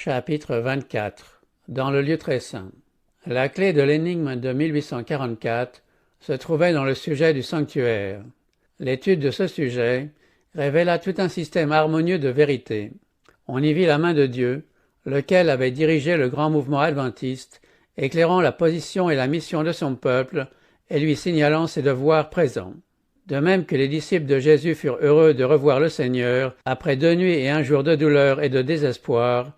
Chapitre 24. Dans le lieu très saint. La clé de l'énigme de 1844 se trouvait dans le sujet du sanctuaire. L'étude de ce sujet révéla tout un système harmonieux de vérité. On y vit la main de Dieu, lequel avait dirigé le grand mouvement adventiste, éclairant la position et la mission de son peuple et lui signalant ses devoirs présents. De même que les disciples de Jésus furent heureux de revoir le Seigneur après 2 nuits et 1 jour de douleur et de désespoir,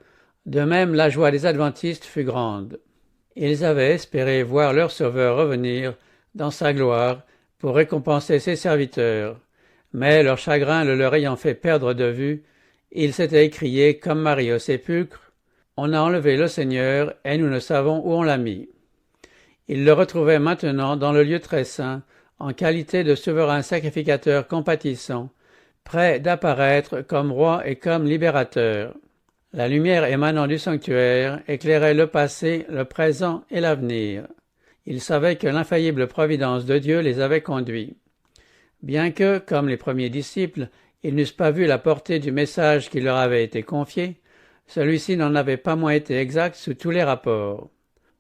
de même la joie des adventistes fut grande. Ils avaient espéré voir leur Sauveur revenir dans sa gloire pour récompenser ses serviteurs, mais leur chagrin le leur ayant fait perdre de vue, ils s'étaient écriés comme Marie au sépulcre: « On a enlevé le Seigneur et nous ne savons où on l'a mis. » Ils le retrouvaient maintenant dans le lieu très saint, en qualité de souverain sacrificateur compatissant, prêt d'apparaître comme roi et comme libérateur. La lumière émanant du sanctuaire éclairait le passé, le présent et l'avenir. Ils savaient que l'infaillible providence de Dieu les avait conduits. Bien que, comme les premiers disciples, ils n'eussent pas vu la portée du message qui leur avait été confié, celui-ci n'en avait pas moins été exact sous tous les rapports.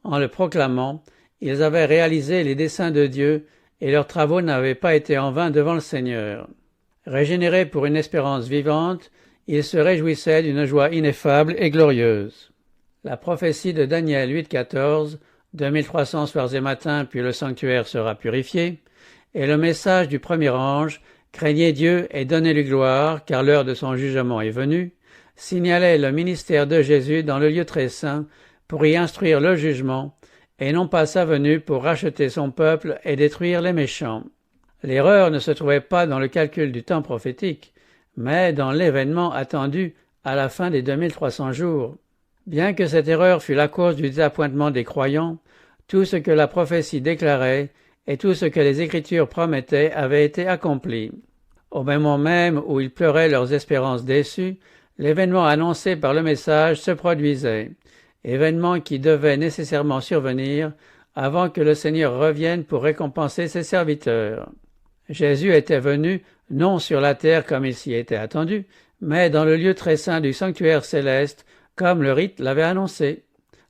En le proclamant, ils avaient réalisé les desseins de Dieu et leurs travaux n'avaient pas été en vain devant le Seigneur. Régénérés pour une espérance vivante, ils se réjouissaient d'une joie ineffable et glorieuse. La prophétie de Daniel 8,14, 2300 soirs et matins, puis le sanctuaire sera purifié, et le message du premier ange, craignez Dieu et donnez-lui gloire, car l'heure de son jugement est venue, signalait le ministère de Jésus dans le lieu très saint pour y instruire le jugement, et non pas sa venue pour racheter son peuple et détruire les méchants. L'erreur ne se trouvait pas dans le calcul du temps prophétique, mais dans l'événement attendu à la fin des 2300 jours. Bien que cette erreur fût la cause du désappointement des croyants, tout ce que la prophétie déclarait et tout ce que les Écritures promettaient avait été accompli. Au moment même où ils pleuraient leurs espérances déçues, l'événement annoncé par le message se produisait, événement qui devait nécessairement survenir avant que le Seigneur revienne pour récompenser ses serviteurs. Jésus était venu non sur la terre comme il s'y était attendu, mais dans le lieu très saint du sanctuaire céleste, comme le rite l'avait annoncé.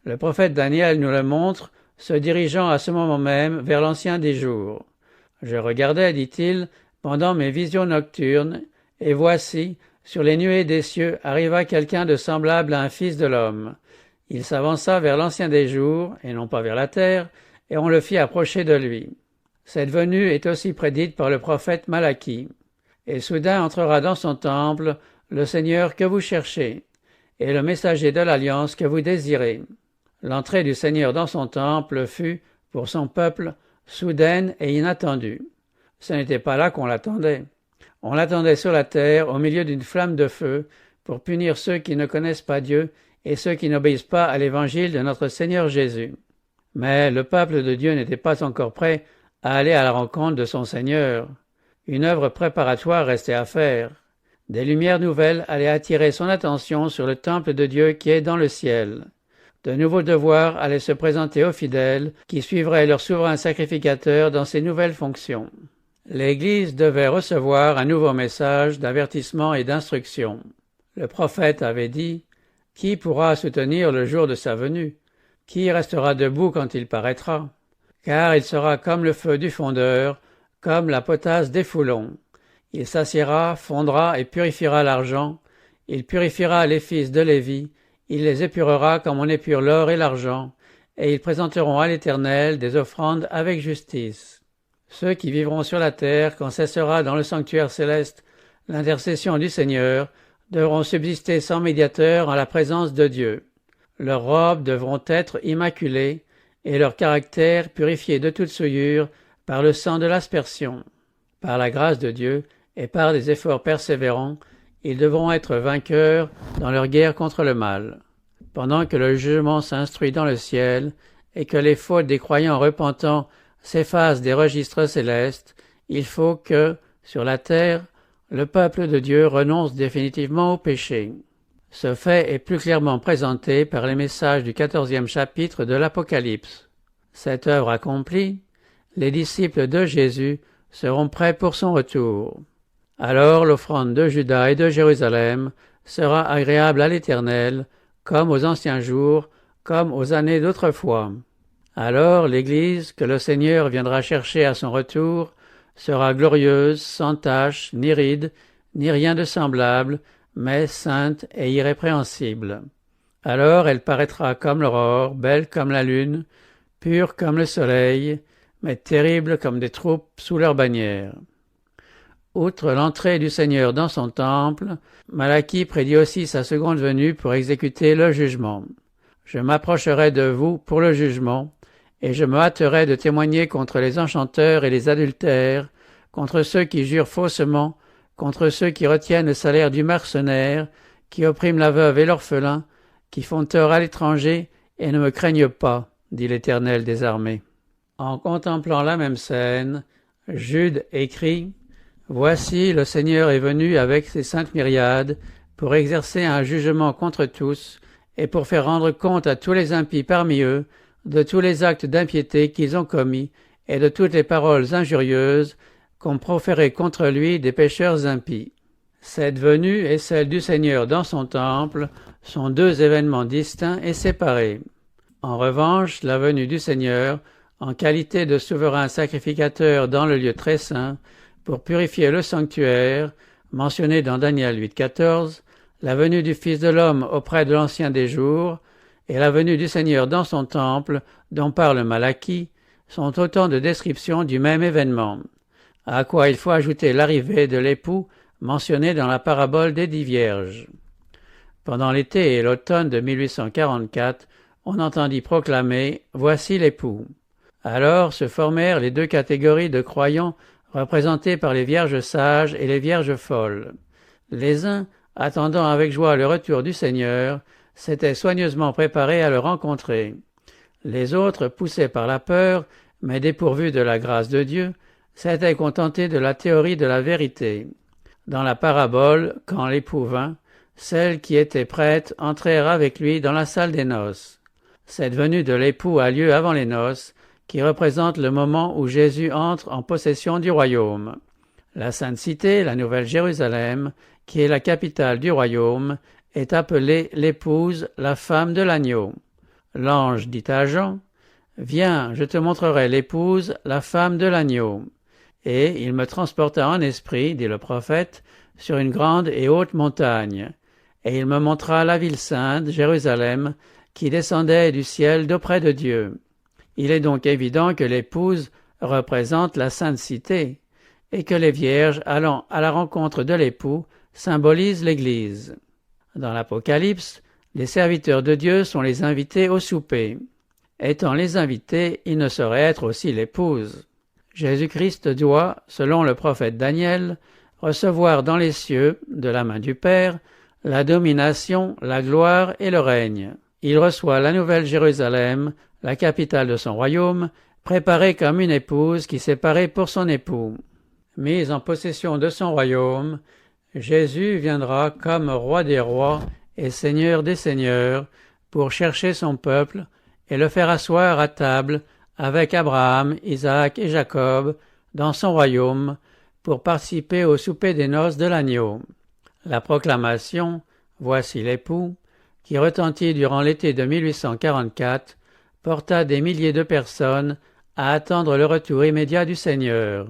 Le prophète Daniel nous le montre, se dirigeant à ce moment même vers l'ancien des jours. « Je regardais, dit-il, pendant mes visions nocturnes, et voici, sur les nuées des cieux arriva quelqu'un de semblable à un fils de l'homme. Il s'avança vers l'ancien des jours, et non pas vers la terre, et on le fit approcher de lui. Cette venue est aussi prédite par le prophète Malachie. Et soudain entrera dans son temple le Seigneur que vous cherchez, et le messager de l'alliance que vous désirez. L'entrée du Seigneur dans son temple fut, pour son peuple, soudaine et inattendue. Ce n'était pas là qu'on l'attendait. On l'attendait sur la terre, au milieu d'une flamme de feu, pour punir ceux qui ne connaissent pas Dieu et ceux qui n'obéissent pas à l'évangile de notre Seigneur Jésus. Mais le peuple de Dieu n'était pas encore prêt à aller à la rencontre de son Seigneur. Une œuvre préparatoire restait à faire. Des lumières nouvelles allaient attirer son attention sur le temple de Dieu qui est dans le ciel. De nouveaux devoirs allaient se présenter aux fidèles qui suivraient leur souverain sacrificateur dans ses nouvelles fonctions. L'Église devait recevoir un nouveau message d'avertissement et d'instruction. Le prophète avait dit: « Qui pourra soutenir le jour de sa venue? Qui restera debout quand il paraîtra? Car il sera comme le feu du fondeur, comme la potasse des foulons. Il s'assiera, fondra et purifiera l'argent. Il purifiera les fils de Lévi. Il les épurera comme on épure l'or et l'argent. Et ils présenteront à l'Éternel des offrandes avec justice. Ceux qui vivront sur la terre, quand cessera dans le sanctuaire céleste l'intercession du Seigneur, devront subsister sans médiateur en la présence de Dieu. Leurs robes devront être immaculées et leur caractère purifié de toute souillure par le sang de l'aspersion. Par la grâce de Dieu et par des efforts persévérants, ils devront être vainqueurs dans leur guerre contre le mal. Pendant que le jugement s'instruit dans le ciel et que les fautes des croyants repentants s'effacent des registres célestes, il faut que, sur la terre, le peuple de Dieu renonce définitivement au péché. Ce fait est plus clairement présenté par les messages du 14e chapitre de l'Apocalypse. Cette œuvre accomplie, les disciples de Jésus seront prêts pour son retour. Alors l'offrande de Juda et de Jérusalem sera agréable à l'Éternel, comme aux anciens jours, comme aux années d'autrefois. Alors l'Église, que le Seigneur viendra chercher à son retour, sera glorieuse, sans tache, ni ride, ni rien de semblable, mais sainte et irrépréhensible. Alors elle paraîtra comme l'aurore, belle comme la lune, pure comme le soleil, mais terrible comme des troupes sous leur bannière. Outre l'entrée du Seigneur dans son temple, Malachie prédit aussi sa seconde venue pour exécuter le jugement. Je m'approcherai de vous pour le jugement, et je me hâterai de témoigner contre les enchanteurs et les adultères, contre ceux qui jurent faussement, contre ceux qui retiennent le salaire du mercenaire, qui oppriment la veuve et l'orphelin, qui font tort à l'étranger et ne me craignent pas, dit l'Éternel des armées. En contemplant la même scène, Jude écrit « Voici, le Seigneur est venu avec ses saintes myriades pour exercer un jugement contre tous et pour faire rendre compte à tous les impies parmi eux de tous les actes d'impiété qu'ils ont commis et de toutes les paroles injurieuses qu'ont proférées contre lui des pécheurs impies. » Cette venue et celle du Seigneur dans son temple sont deux événements distincts et séparés. En revanche, la venue du Seigneur, en qualité de souverain sacrificateur dans le lieu très saint, pour purifier le sanctuaire, mentionné dans Daniel 8,14, la venue du Fils de l'homme auprès de l'Ancien des jours, et la venue du Seigneur dans son temple, dont parle Malachie, sont autant de descriptions du même événement, à quoi il faut ajouter l'arrivée de l'époux mentionné dans la parabole des 10 vierges. Pendant l'été et l'automne de 1844, on entendit proclamer « Voici l'époux ». Alors se formèrent les deux catégories de croyants représentées par les vierges sages et les vierges folles. Les uns, attendant avec joie le retour du Seigneur, s'étaient soigneusement préparés à le rencontrer. Les autres, poussés par la peur, mais dépourvus de la grâce de Dieu, s'étaient contentés de la théorie de la vérité. Dans la parabole, quand l'époux vint, celles qui étaient prêtes entrèrent avec lui dans la salle des noces. Cette venue de l'époux a lieu avant les noces, qui représente le moment où Jésus entre en possession du royaume. La Sainte Cité, la Nouvelle Jérusalem, qui est la capitale du royaume, est appelée l'épouse, la femme de l'agneau. L'ange dit à Jean, « Viens, je te montrerai l'épouse, la femme de l'agneau. » Et il me transporta en esprit, dit le prophète, sur une grande et haute montagne. Et il me montra la ville sainte, Jérusalem, qui descendait du ciel d'auprès de Dieu. Il est donc évident que l'épouse représente la Sainte Cité, et que les vierges allant à la rencontre de l'époux symbolisent l'Église. Dans l'Apocalypse, les serviteurs de Dieu sont les invités au souper. Étant les invités, ils ne sauraient être aussi l'épouse. Jésus-Christ doit, selon le prophète Daniel, recevoir dans les cieux, de la main du Père, la domination, la gloire et le règne. Il reçoit la Nouvelle Jérusalem, la capitale de son royaume, préparée comme une épouse qui s'est parée pour son époux. Mis en possession de son royaume, Jésus viendra comme roi des rois et seigneur des seigneurs pour chercher son peuple et le faire asseoir à table avec Abraham, Isaac et Jacob dans son royaume pour participer au souper des noces de l'agneau. La proclamation « Voici l'époux » qui retentit durant l'été de 1844 porta des milliers de personnes à attendre le retour immédiat du Seigneur.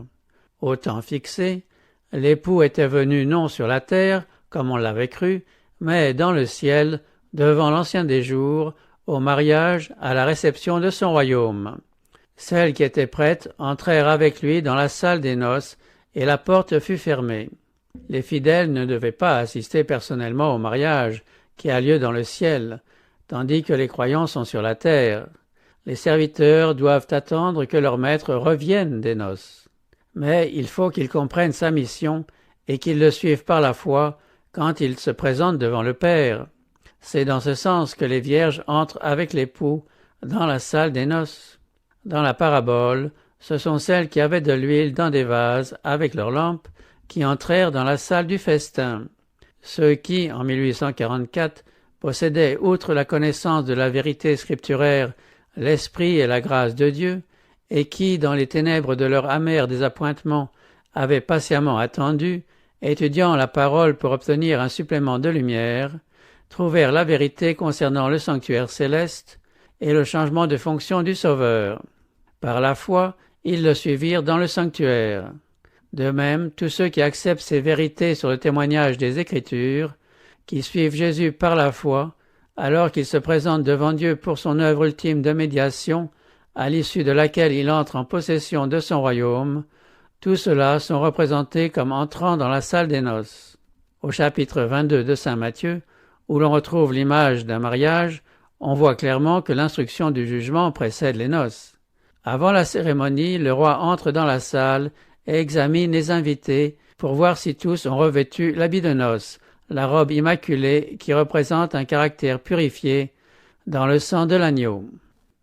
Au temps fixé, l'époux était venu non sur la terre, comme on l'avait cru, mais dans le ciel, devant l'Ancien des jours, au mariage, à la réception de son royaume. Celles qui étaient prêtes entrèrent avec lui dans la salle des noces, et la porte fut fermée. Les fidèles ne devaient pas assister personnellement au mariage, qui a lieu dans le ciel, tandis que les croyants sont sur la terre. Les serviteurs doivent attendre que leur maître revienne des noces. Mais il faut qu'ils comprennent sa mission et qu'ils le suivent par la foi quand il se présente devant le Père. C'est dans ce sens que les vierges entrent avec l'époux dans la salle des noces. Dans la parabole, ce sont celles qui avaient de l'huile dans des vases avec leurs lampes qui entrèrent dans la salle du festin. Ceux qui, en 1844, possédaient, outre la connaissance de la vérité scripturaire, l'esprit et la grâce de Dieu, et qui, dans les ténèbres de leur amer désappointement, avaient patiemment attendu, étudiant la parole pour obtenir un supplément de lumière, trouvèrent la vérité concernant le sanctuaire céleste et le changement de fonction du Sauveur. Par la foi, ils le suivirent dans le sanctuaire. De même, tous ceux qui acceptent ces vérités sur le témoignage des Écritures, qui suivent Jésus par la foi, alors qu'il se présente devant Dieu pour son œuvre ultime de médiation, à l'issue de laquelle il entre en possession de son royaume, tous ceux-là sont représentés comme entrant dans la salle des noces. Au chapitre 22 de saint Matthieu, où l'on retrouve l'image d'un mariage, on voit clairement que l'instruction du jugement précède les noces. Avant la cérémonie, le roi entre dans la salle et examine les invités pour voir si tous ont revêtu l'habit de noces, la robe immaculée qui représente un caractère purifié dans le sang de l'agneau.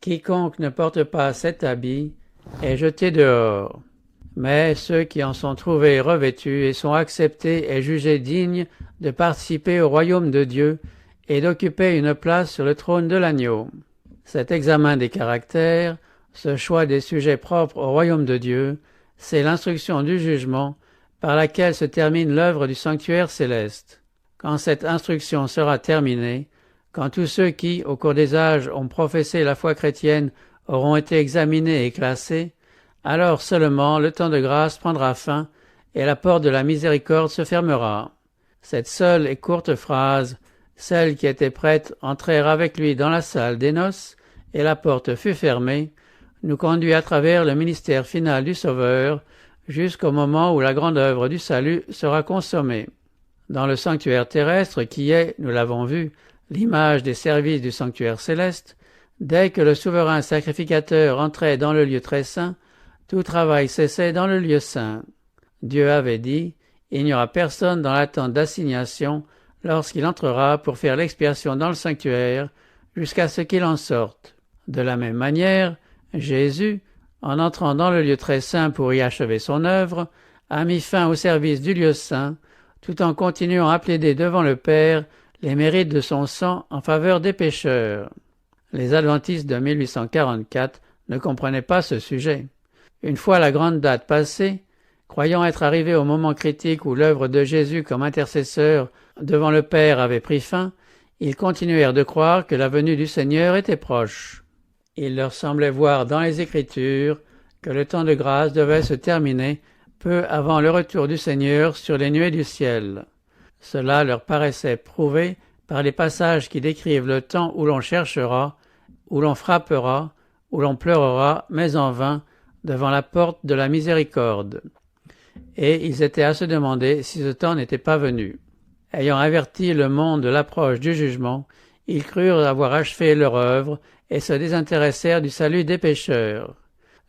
Quiconque ne porte pas cet habit est jeté dehors. Mais ceux qui en sont trouvés revêtus et sont acceptés et jugés dignes de participer au royaume de Dieu et d'occuper une place sur le trône de l'agneau. Cet examen des caractères, ce choix des sujets propres au royaume de Dieu, c'est l'instruction du jugement par laquelle se termine l'œuvre du sanctuaire céleste. Quand cette instruction sera terminée, quand tous ceux qui, au cours des âges, ont professé la foi chrétienne auront été examinés et classés, alors seulement le temps de grâce prendra fin et la porte de la miséricorde se fermera. Cette seule et courte phrase, celles qui étaient prêtes entrèrent avec lui dans la salle des noces et la porte fut fermée, nous conduit à travers le ministère final du Sauveur jusqu'au moment où la grande œuvre du salut sera consommée. Dans le sanctuaire terrestre qui est, nous l'avons vu, l'image des services du sanctuaire céleste, dès que le souverain sacrificateur entrait dans le lieu très saint, tout travail cessait dans le lieu saint. Dieu avait dit, il n'y aura personne dans l'attente d'assignation lorsqu'il entrera pour faire l'expiation dans le sanctuaire, jusqu'à ce qu'il en sorte. De la même manière, Jésus, en entrant dans le lieu très saint pour y achever son œuvre, a mis fin au service du lieu saint, tout en continuant à plaider devant le Père les mérites de son sang en faveur des pécheurs. Les adventistes de 1844 ne comprenaient pas ce sujet. Une fois la grande date passée, croyant être arrivés au moment critique où l'œuvre de Jésus comme intercesseur devant le Père avait pris fin, ils continuèrent de croire que la venue du Seigneur était proche. Il leur semblait voir dans les Écritures que le temps de grâce devait se terminer peu avant le retour du Seigneur sur les nuées du ciel. Cela leur paraissait prouvé par les passages qui décrivent le temps où l'on cherchera, où l'on frappera, où l'on pleurera, mais en vain, devant la porte de la miséricorde. Et ils étaient à se demander si ce temps n'était pas venu. Ayant averti le monde de l'approche du jugement, ils crurent avoir achevé leur œuvre et se désintéressèrent du salut des pécheurs.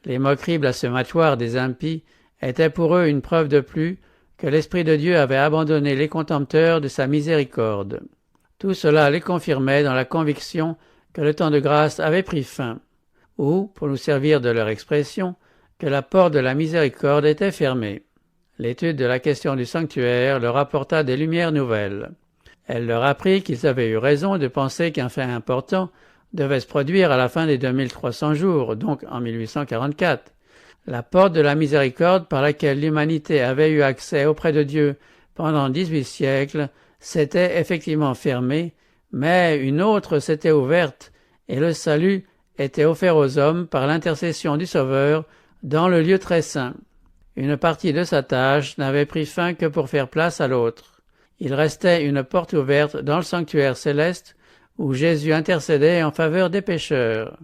Les moqueries blasphématoires des impies étaient pour eux une preuve de plus que l'Esprit de Dieu avait abandonné les contempteurs de sa miséricorde. Tout cela les confirmait dans la conviction que le temps de grâce avait pris fin, ou, pour nous servir de leur expression, que la porte de la miséricorde était fermée. L'étude de la question du sanctuaire leur apporta des lumières nouvelles. Elle leur apprit qu'ils avaient eu raison de penser qu'un fait important devait se produire à la fin des 2300 jours, donc en 1844. La porte de la miséricorde par laquelle l'humanité avait eu accès auprès de Dieu pendant 18 siècles s'était effectivement fermée, mais une autre s'était ouverte et le salut était offert aux hommes par l'intercession du Sauveur dans le lieu très saint. Une partie de sa tâche n'avait pris fin que pour faire place à l'autre. Il restait une porte ouverte dans le sanctuaire céleste où Jésus intercédait en faveur des pécheurs.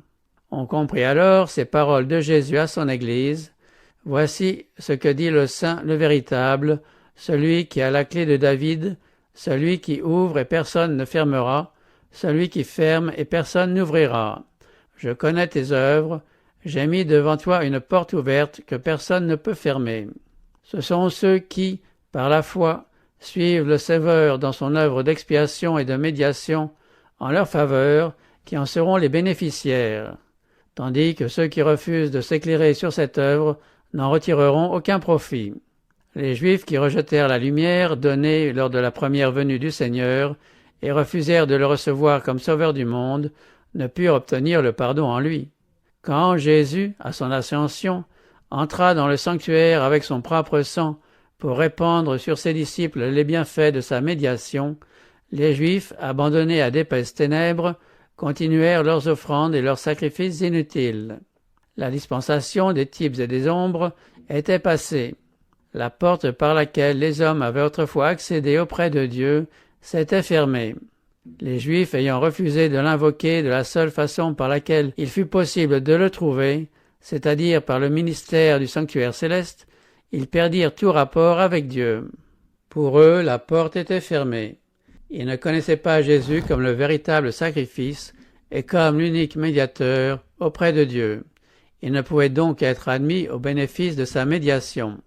On comprit alors ces paroles de Jésus à son Église. Voici ce que dit le Saint, le véritable, celui qui a la clé de David, celui qui ouvre et personne ne fermera, celui qui ferme et personne n'ouvrira. Je connais tes œuvres, j'ai mis devant toi une porte ouverte que personne ne peut fermer. Ce sont ceux qui, par la foi, suivent le Sauveur dans son œuvre d'expiation et de médiation en leur faveur, qui en seront les bénéficiaires, tandis que ceux qui refusent de s'éclairer sur cette œuvre n'en retireront aucun profit. Les Juifs qui rejetèrent la lumière donnée lors de la première venue du Seigneur et refusèrent de le recevoir comme sauveur du monde ne purent obtenir le pardon en lui. Quand Jésus, à son ascension, entra dans le sanctuaire avec son propre sang pour répandre sur ses disciples les bienfaits de sa médiation, les Juifs, abandonnés à d'épaisses ténèbres, continuèrent leurs offrandes et leurs sacrifices inutiles. La dispensation des types et des ombres était passée. La porte par laquelle les hommes avaient autrefois accédé auprès de Dieu s'était fermée. Les Juifs ayant refusé de l'invoquer de la seule façon par laquelle il fut possible de le trouver, c'est-à-dire par le ministère du sanctuaire céleste, ils perdirent tout rapport avec Dieu. Pour eux, la porte était fermée. Ils ne connaissaient pas Jésus comme le véritable sacrifice et comme l'unique médiateur auprès de Dieu. Ils ne pouvaient donc être admis au bénéfice de sa médiation.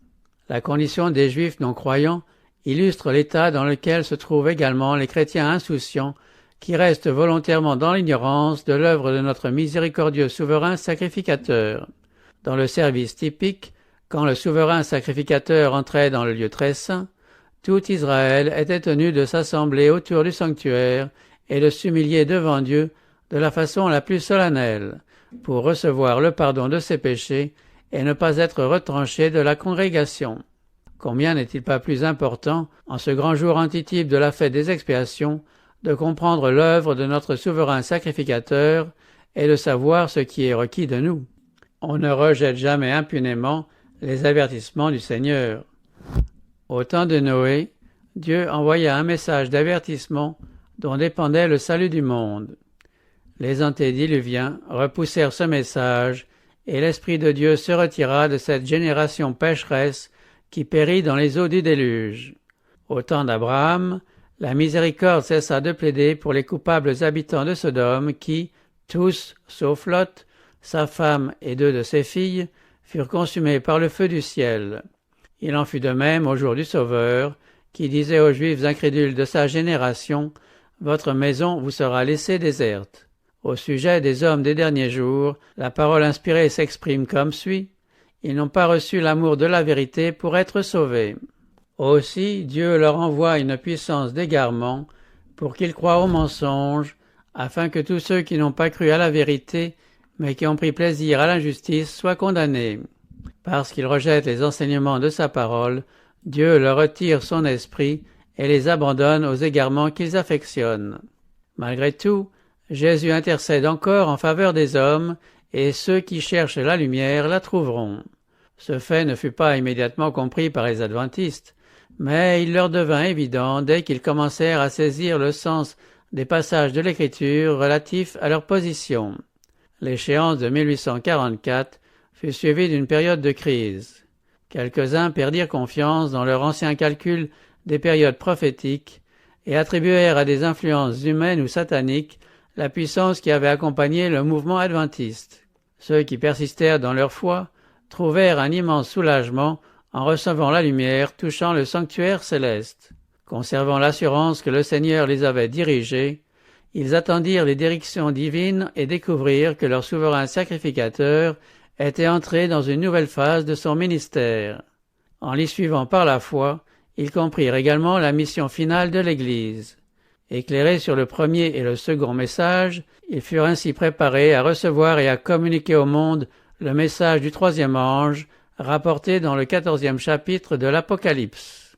La condition des Juifs non-croyants illustre l'état dans lequel se trouvent également les chrétiens insouciants qui restent volontairement dans l'ignorance de l'œuvre de notre miséricordieux souverain sacrificateur. Dans le service typique, quand le souverain sacrificateur entrait dans le lieu très saint, tout Israël était tenu de s'assembler autour du sanctuaire et de s'humilier devant Dieu de la façon la plus solennelle, pour recevoir le pardon de ses péchés et ne pas être retranché de la congrégation. Combien n'est-il pas plus important, en ce grand jour antitype de la fête des expiations, de comprendre l'œuvre de notre souverain sacrificateur et de savoir ce qui est requis de nous. On ne rejette jamais impunément les avertissements du Seigneur. Au temps de Noé, Dieu envoya un message d'avertissement dont dépendait le salut du monde. Les antédiluviens repoussèrent ce message et l'Esprit de Dieu se retira de cette génération pécheresse qui périt dans les eaux du déluge. Au temps d'Abraham, la miséricorde cessa de plaider pour les coupables habitants de Sodome qui, tous, sauf Lot, sa femme et 2 de ses filles, furent consumés par le feu du ciel. Il en fut de même au jour du Sauveur, qui disait aux Juifs incrédules de sa génération, « Votre maison vous sera laissée déserte ». Au sujet des hommes des derniers jours, la parole inspirée s'exprime comme suit. Ils n'ont pas reçu l'amour de la vérité pour être sauvés. Aussi, Dieu leur envoie une puissance d'égarement pour qu'ils croient au mensonge, afin que tous ceux qui n'ont pas cru à la vérité, mais qui ont pris plaisir à l'injustice, soient condamnés. Parce qu'ils rejettent les enseignements de sa parole, Dieu leur retire son esprit et les abandonne aux égarements qu'ils affectionnent. Malgré tout, Jésus intercède encore en faveur des hommes, et ceux qui cherchent la lumière la trouveront. Ce fait ne fut pas immédiatement compris par les adventistes, mais il leur devint évident dès qu'ils commencèrent à saisir le sens des passages de l'Écriture relatifs à leur position. L'échéance de 1844 fut suivie d'une période de crise. Quelques-uns perdirent confiance dans leur ancien calcul des périodes prophétiques et attribuèrent à des influences humaines ou sataniques la puissance qui avait accompagné le mouvement adventiste. Ceux qui persistèrent dans leur foi trouvèrent un immense soulagement en recevant la lumière touchant le sanctuaire céleste. Conservant l'assurance que le Seigneur les avait dirigés, ils attendirent les directions divines et découvrirent que leur souverain sacrificateur était entré dans une nouvelle phase de son ministère. En l'y suivant par la foi, ils comprirent également la mission finale de l'Église. Éclairés sur le premier et le second message, ils furent ainsi préparés à recevoir et à communiquer au monde le message du troisième ange, rapporté dans le 14e chapitre de l'Apocalypse.